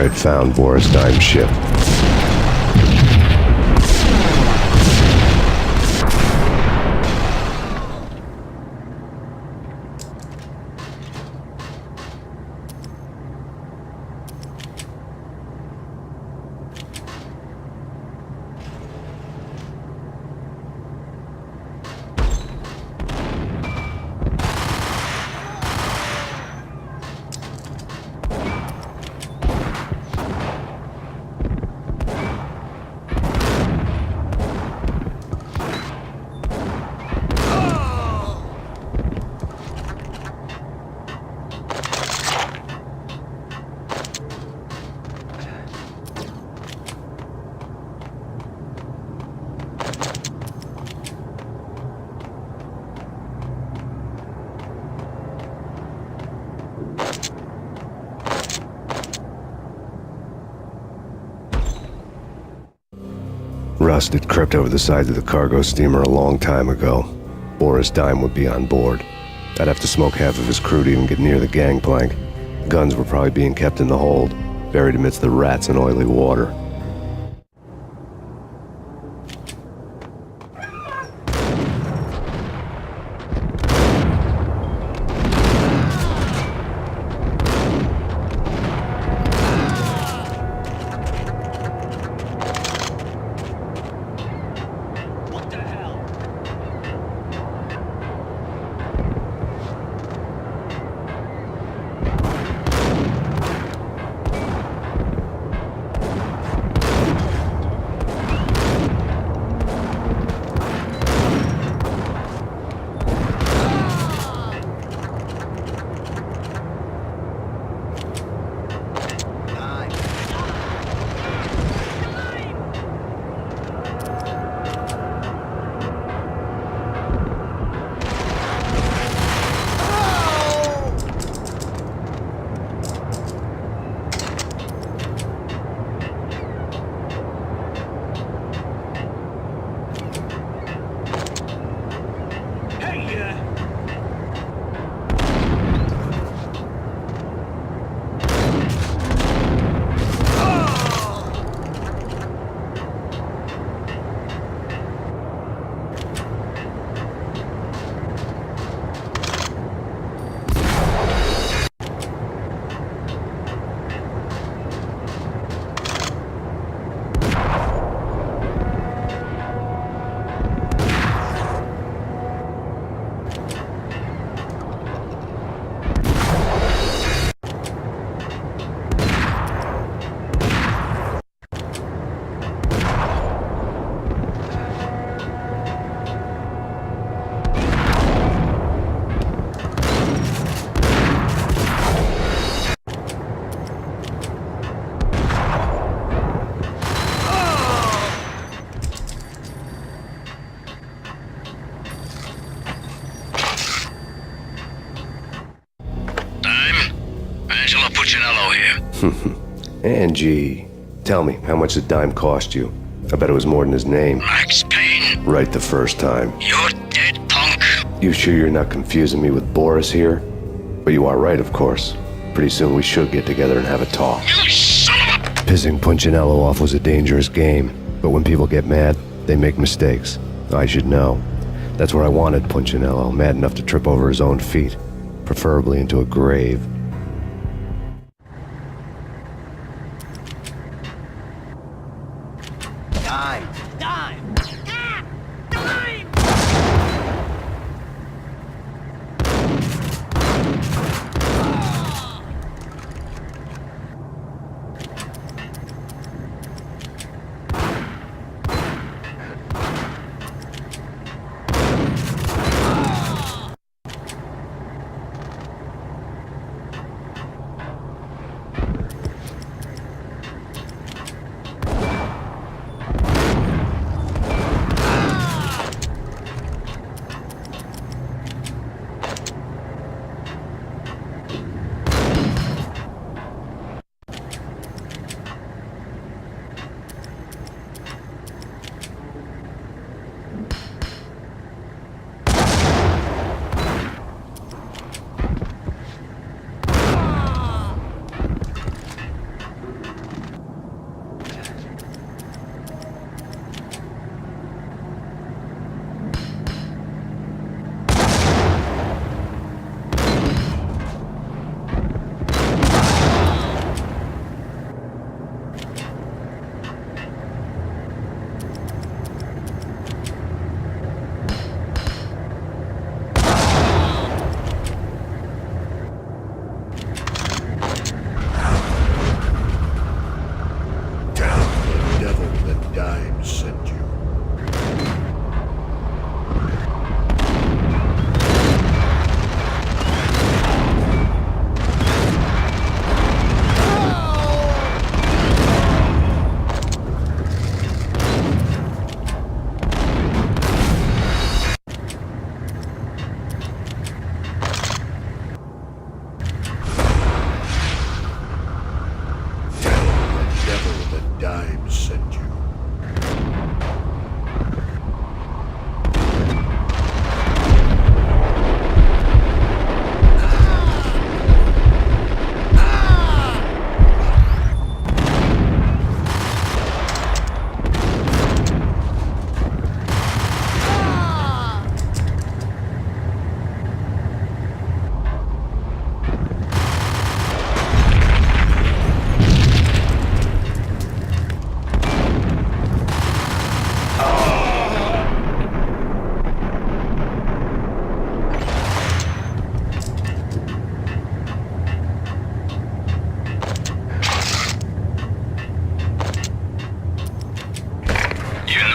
I had found Boris Dime's ship. Rust had crept over the sides of the cargo steamer a long time ago. Boris Dime would be on board. I'd have to smoke half of his crew to even get near the gangplank. Guns were probably being kept in the hold, buried amidst the rats and oily water. Angie, tell me, how much did Dime cost you? I bet it was more than his name. Max Payne. Right the first time. You're dead, punk. You sure you're not confusing me with Boris here? But you are right, of course. Pretty soon we should get together and have a talk. You son of a... Pissing Punchinello off was a dangerous game, but when people get mad, they make mistakes. I should know. That's where I wanted Punchinello, mad enough to trip over his own feet, preferably into a grave. Dime! Dime! Ah! Dime!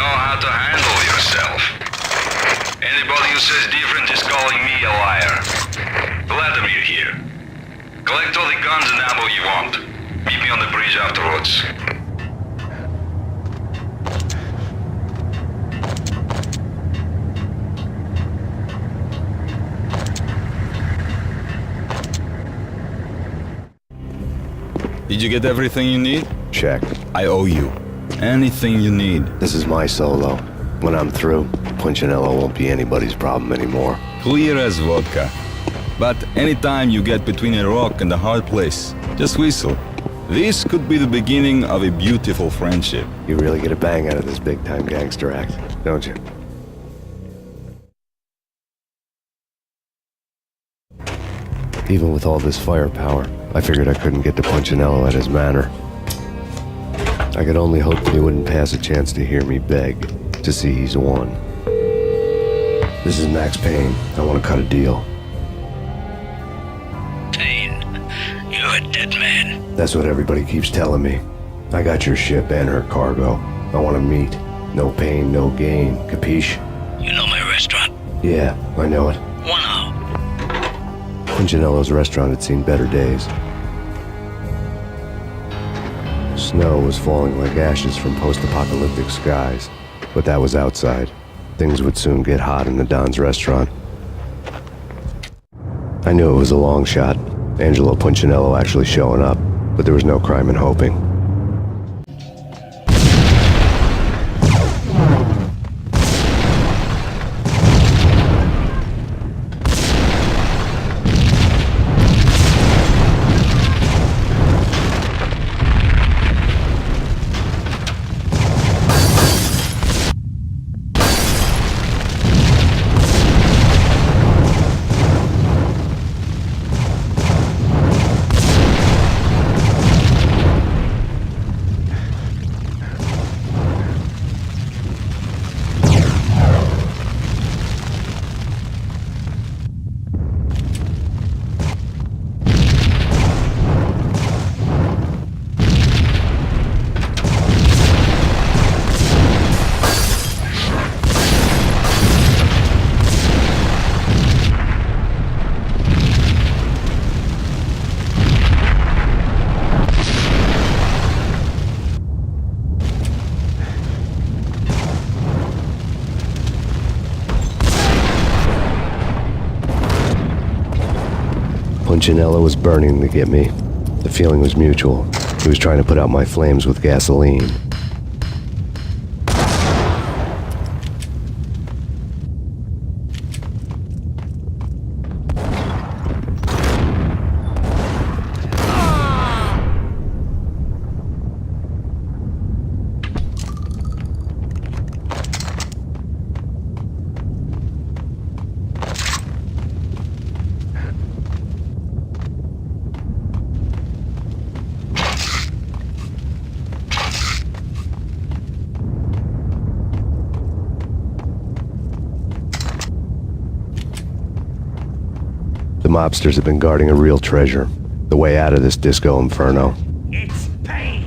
know how to handle yourself. Anybody who says different is calling me a liar. Vladimir here. Collect all the guns and ammo you want. Meet me on the bridge afterwards. Did you get everything you need? Check. I owe you. Anything you need. This is my solo. When I'm through, Punchinello won't be anybody's problem anymore. Clear as vodka. But anytime you get between a rock and a hard place, just whistle. This could be the beginning of a beautiful friendship. You really get a bang out of this big-time gangster act, don't you? Even with all this firepower, I figured I couldn't get to Punchinello at his manor. I could only hope that he wouldn't pass a chance to hear me beg to see he's won. This is Max Payne. I want to cut a deal. Payne, you're a dead man. That's what everybody keeps telling me. I got your ship and her cargo. I want to meet. No pain, no gain. Capiche? You know my restaurant? Yeah, I know it. 1 hour. Punchinello's restaurant had seen better days. Snow was falling like ashes from post-apocalyptic skies, but that was outside. Things would soon get hot in the Don's restaurant. I knew it was a long shot, Angelo Punchinello actually showing up, but there was no crime in hoping. Punchinello was burning to get me. The feeling was mutual. He was trying to put out my flames with gasoline. The mobsters have been guarding a real treasure. The way out of this disco inferno. It's Payne!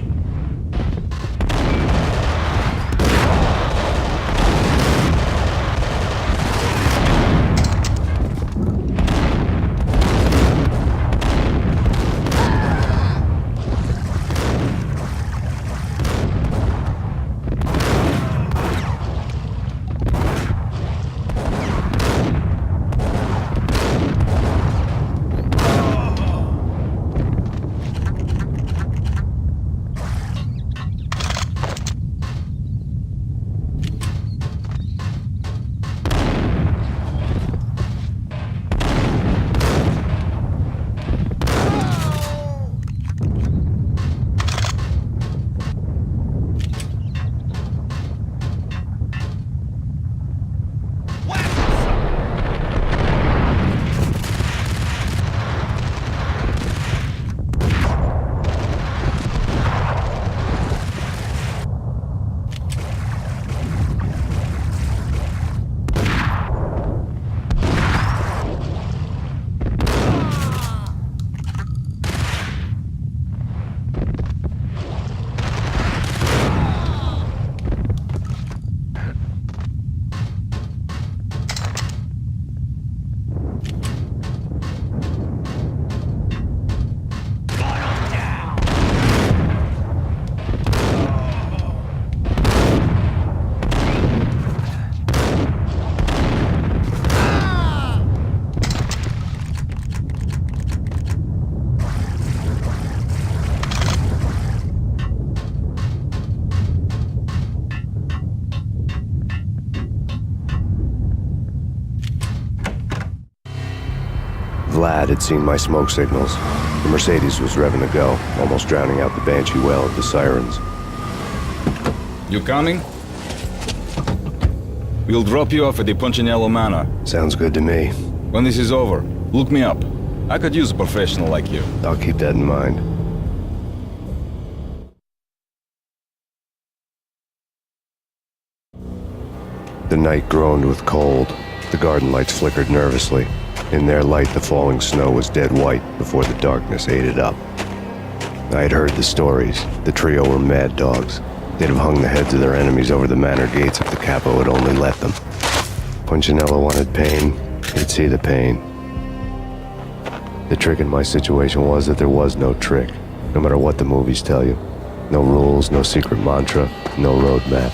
lad had seen my smoke signals. The Mercedes was revving to go, almost drowning out the banshee wail of the sirens. You coming? We'll drop you off at the Punchinello Manor. Sounds good to me. When this is over, look me up. I could use a professional like you. I'll keep that in mind. The night groaned with cold. The garden lights flickered nervously. In their light, the falling snow was dead white before the darkness ate it up. I had heard the stories. The trio were mad dogs. They'd have hung the heads of their enemies over the manor gates if the capo had only let them. Punchinello wanted pain. He'd see the pain. The trick in my situation was that there was no trick, no matter what the movies tell you. No rules, no secret mantra, no roadmap.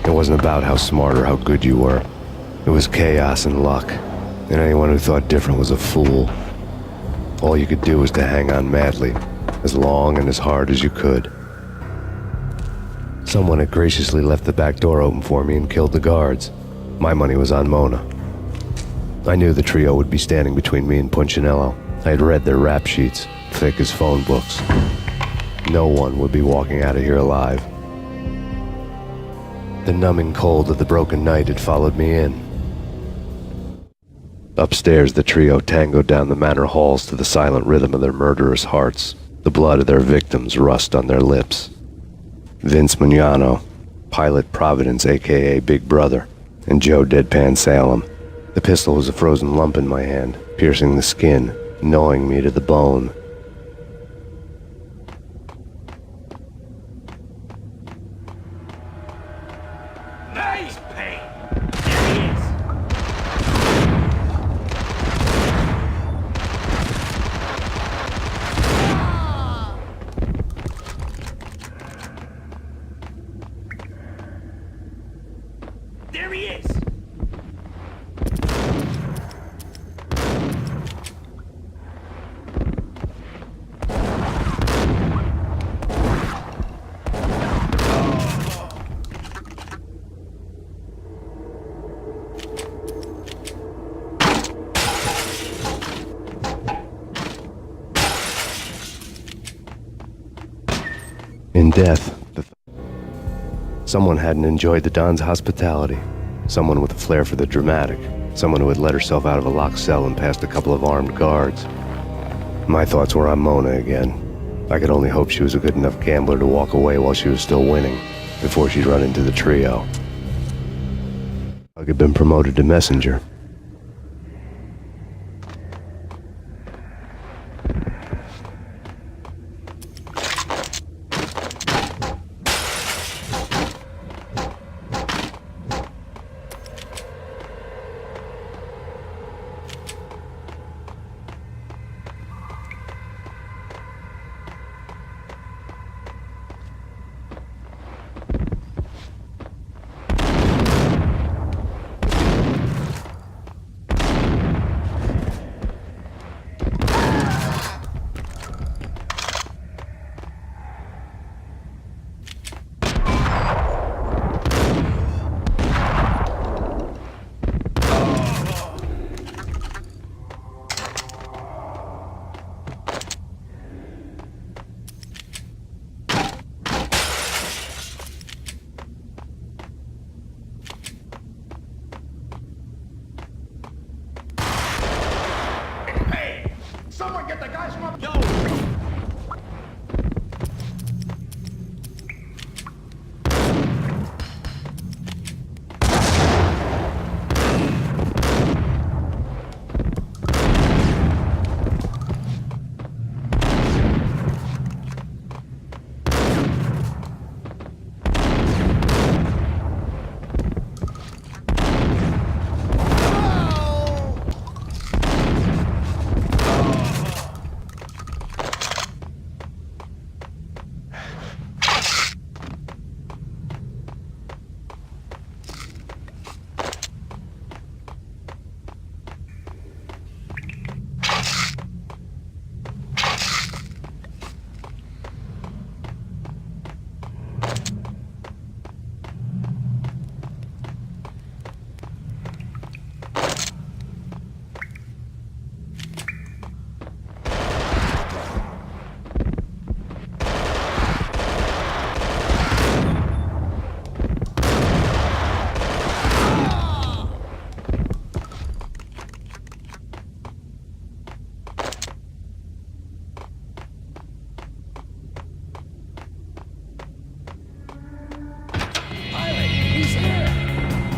It wasn't about how smart or how good you were. It was chaos and luck, and anyone who thought different was a fool. All you could do was to hang on madly, as long and as hard as you could. Someone had graciously left the back door open for me and killed the guards. My money was on Mona. I knew the trio would be standing between me and Punchinello. I had read their rap sheets, thick as phone books. No one would be walking out of here alive. The numbing cold of the broken night had followed me in. Upstairs, the trio tangoed down the manor halls to the silent rhythm of their murderous hearts. The blood of their victims rust on their lips. Vince Mugnano, Pilot Providence, a.k.a. Big Brother, and Joe Deadpan Salem. The pistol was a frozen lump in my hand, piercing the skin, gnawing me to the bone. Max Payne! There he is! There he is! In death, someone hadn't enjoyed the Don's hospitality. Someone with a flair for the dramatic. Someone who had let herself out of a locked cell and past a couple of armed guards. My thoughts were on Mona again. I could only hope she was a good enough gambler to walk away while she was still winning, before she'd run into the trio. I had been promoted to messenger. Someone get the guys from up. Yo!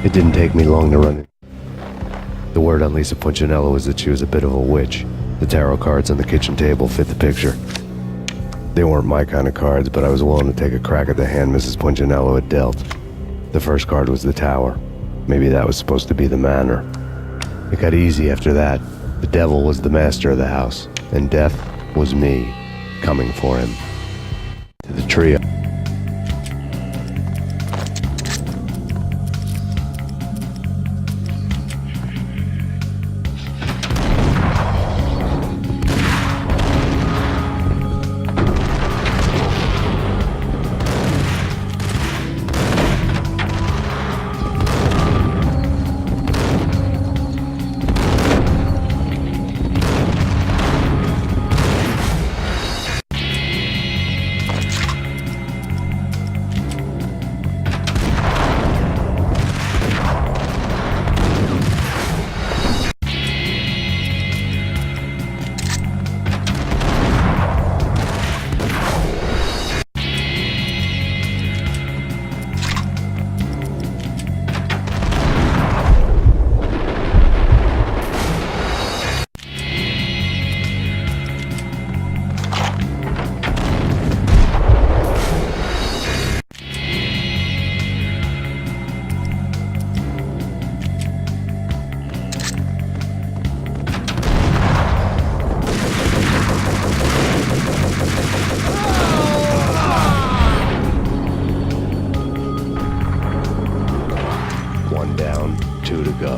It didn't take me long to run it. The word on Lisa Punchinello was that she was a bit of a witch. The tarot cards on the kitchen table fit the picture. They weren't my kind of cards, but I was willing to take a crack at the hand Mrs. Punchinello had dealt. The first card was the Tower. Maybe that was supposed to be the manor. It got easy after that. The devil was the master of the house, and death was me, coming for him. To the trio. One down, 2 to go.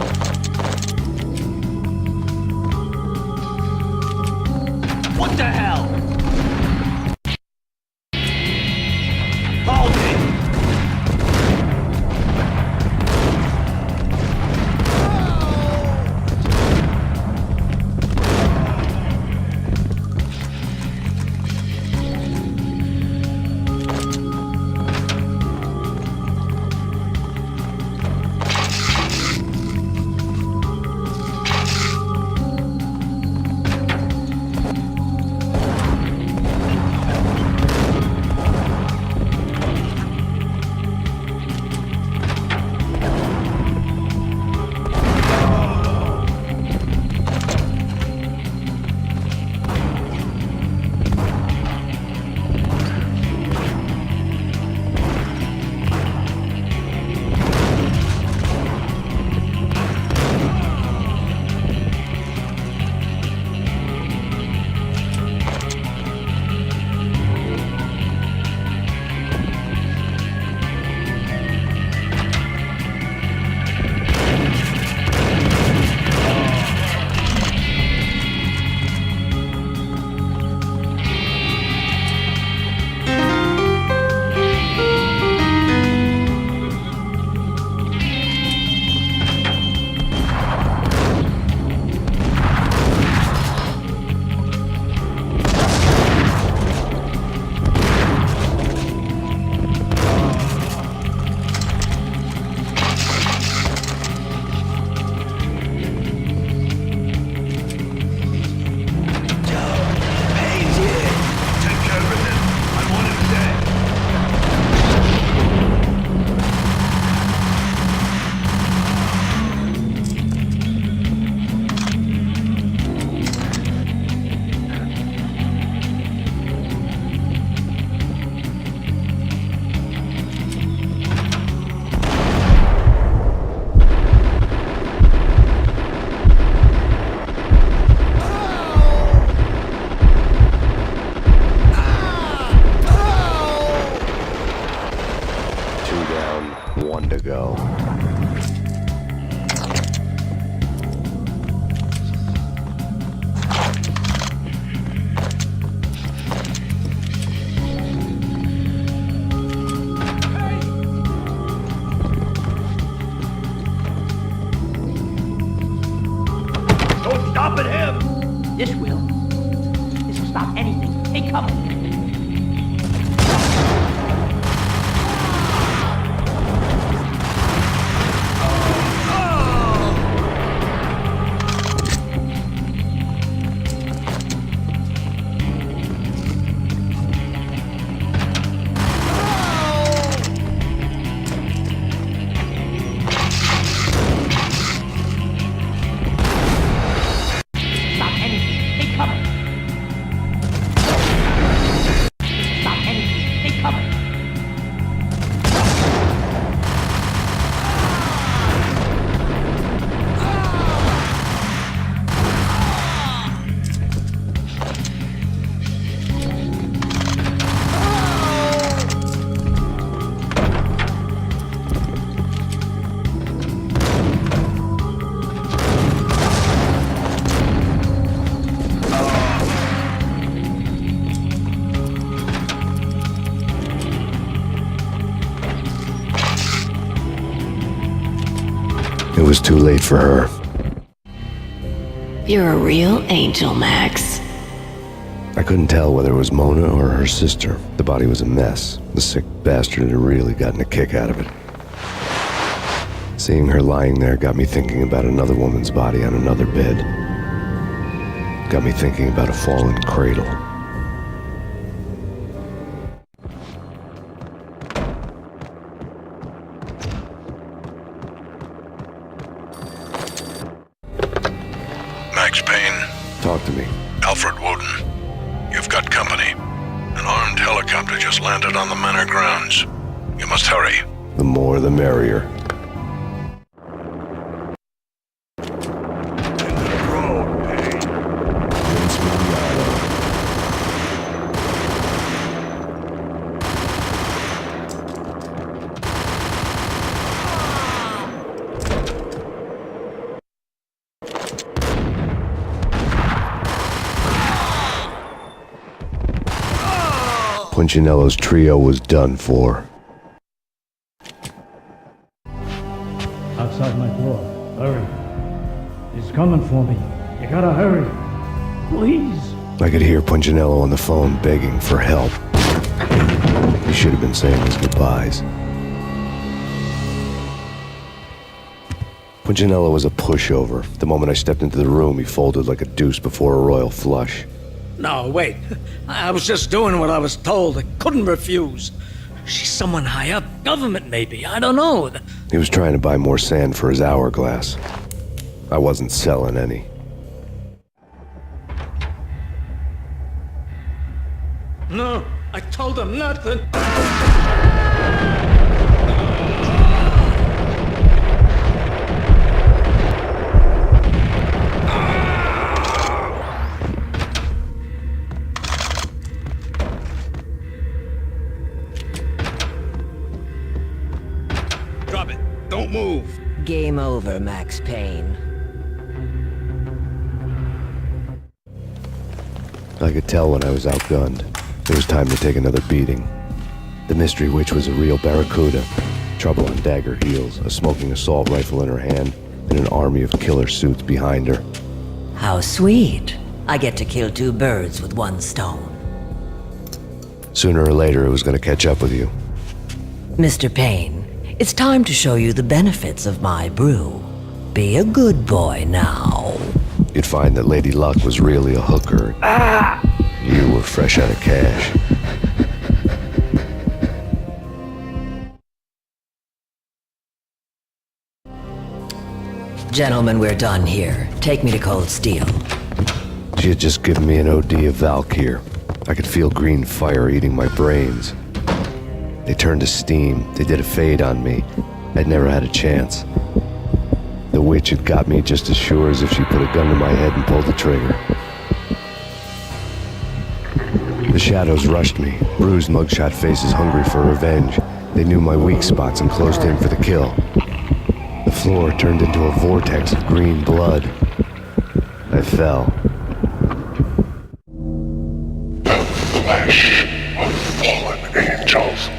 What the hell? Hold it! Go. Don't stop at him! This will. This will stop anything. Hey, come. It was too late for her. You're a real angel, Max. I couldn't tell whether it was Mona or her sister. The body was a mess. The sick bastard had really gotten a kick out of it. Seeing her lying there got me thinking about another woman's body on another bed. Got me thinking about a fallen cradle. Max Payne, Talk to me. Alfred Woden. You've got company. An armed helicopter just landed on the manor grounds. You must hurry. The more the merrier. Punchinello's trio was done for. Outside my door. Hurry. He's coming for me. You gotta hurry. Please. I could hear Punchinello on the phone begging for help. He should have been saying his goodbyes. Punchinello was a pushover. The moment I stepped into the room, he folded like a deuce before a royal flush. No, wait. I was just doing what I was told. I couldn't refuse. She's someone high up. Government, maybe. I don't know. He was trying to buy more sand for his hourglass. I wasn't selling any. No, I told him nothing. Drop it. Don't move. Game over, Max Payne. I could tell when I was outgunned. It was time to take another beating. The mystery witch was a real barracuda. Trouble on dagger heels, a smoking assault rifle in her hand, and an army of killer suits behind her. How sweet. I get to kill two birds with one stone. Sooner or later, it was going to catch up with you. Mr. Payne, it's time to show you the benefits of my brew. Be a good boy now. You'd find that Lady Luck was really a hooker. You were fresh out of cash. Gentlemen, we're done here. Take me to Cold Steel. She had just given me an OD of Valkyr. I could feel green fire eating my brains. They turned to steam. They did a fade on me. I'd never had a chance. The witch had got me just as sure as if she put a gun to my head and pulled the trigger. The shadows rushed me. Bruised mugshot faces hungry for revenge. They knew my weak spots and closed in for the kill. The floor turned into a vortex of green blood. I fell. The flesh of fallen angels.